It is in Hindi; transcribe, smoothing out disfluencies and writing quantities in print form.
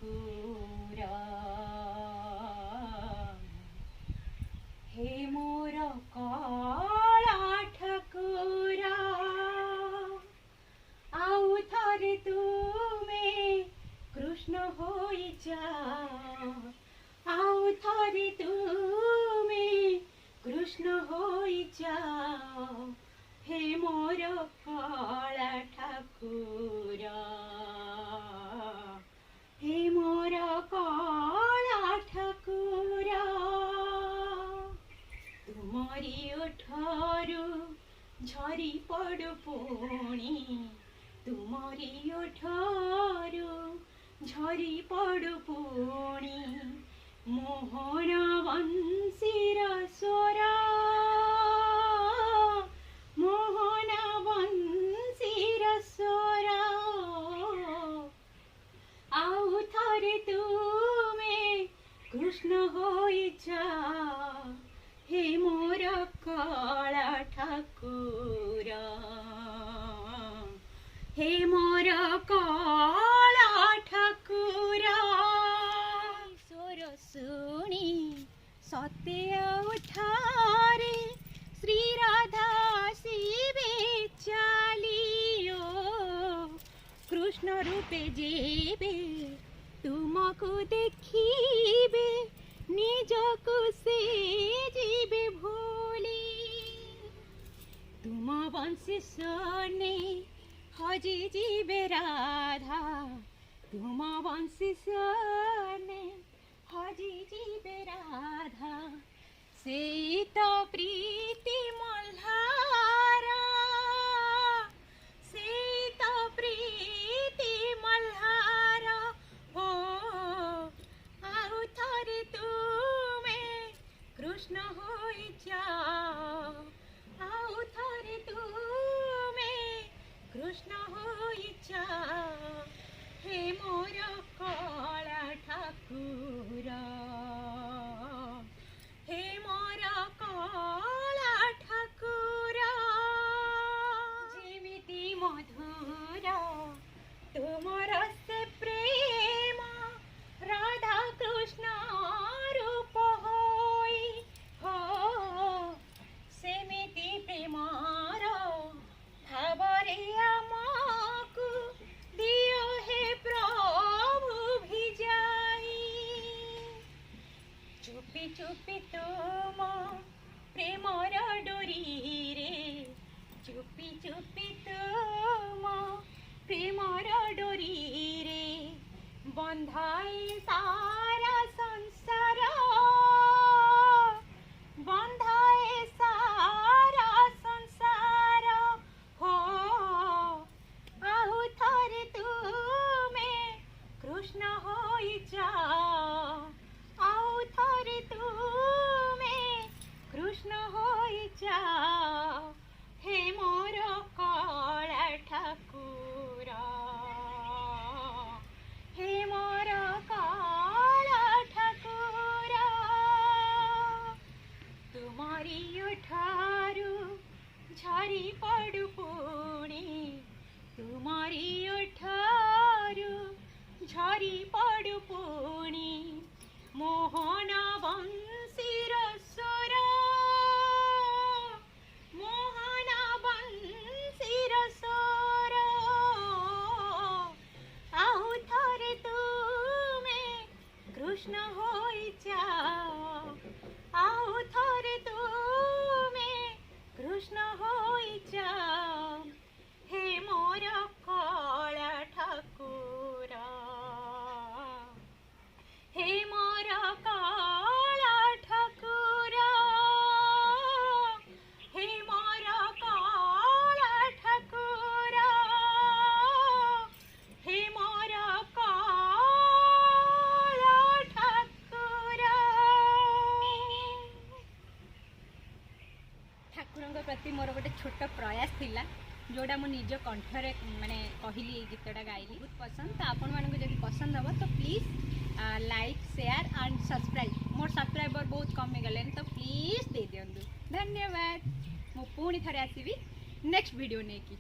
ठाकुर हे मोर काला ठाकुर आउ थरे तुमे कृष्ण होई जाओ आउ थरे तुमे कृष्ण होई जाओ हे मोर काला ठाकुर हे मोर काला ठाकुर तुमरी ओठरू झरी पड़ु पुणी तुमरी ओठरू झरी पड़ु पुणी मोहन वंशीर स्वरा मोहन वंशीर स्वरा आउ थरे तुमे कृष्ण होई जाओ हे मोर काला ठाकुर हे मोर काला ठाकुर स्वर शुणी सत्य उठारे श्री राधा शिवे चालियो कृष्ण रूपे जेबे तुमको देखिबे निजको से जीवे भूली तुम वंशी सोने हजी जीवे राधा तुम वंशी सोने हजी जीवे राधा से तो प्रीति मल्हारा से तो प्रीति मल्हारा हो आउ थरे तुमे कृष्ण होई जाओ आउ थरे तुमे कृष्ण होई जाओ हे मोर काला ठाकुर हे मोर काला ठाकुर जेमिति मधुर तुमर से प्रेम राधा कृष्ण रूप होई हो सेमिति प्रेमर भावरे आमकु दियो हे प्रभु भिजाई चुपी चुपी तुम प्रेमर डोरी रे चुपी चुपी तुम प्रेमर डोरी रे बंधाई सारा संसार बंधाई सारा संसार हो आउ थरे तुमे कृष्ण होई जाओ आउ थरे तुमे कृष्ण होई जाओ हे मोर काला ठाकुर हे मोर काला ठाकुर तुमरी ओठरू झरी पड़ु पुणी तुमरी ओठरू झरी पड़ु पुणी मोहन वंशीर स्वर मोहन वंशीर स्वर आउ थरे तुमे कृष्ण होई जाओ आउ थरे तुमे कृष्ण होई जाओ हे मोर काला ठाकुर हे मोर काला ठाकुर हे मोर काला ठाकुर हे मोर काला ठाकुर ठाकुर प्रति मोर गोटे छोट प्रयास थिला जोड़ा मु निज कंठरे माने कहली गीतटा गाइली बहुत पसंद तो आपण मानक जदि पसंद हो तो please like share and subscribe more subscriber बहुत कम गले तो प्लीज दे दिंतु धन्यवाद मु पुणी थरे आसबि नेक्स्ट वीडियो नेकी।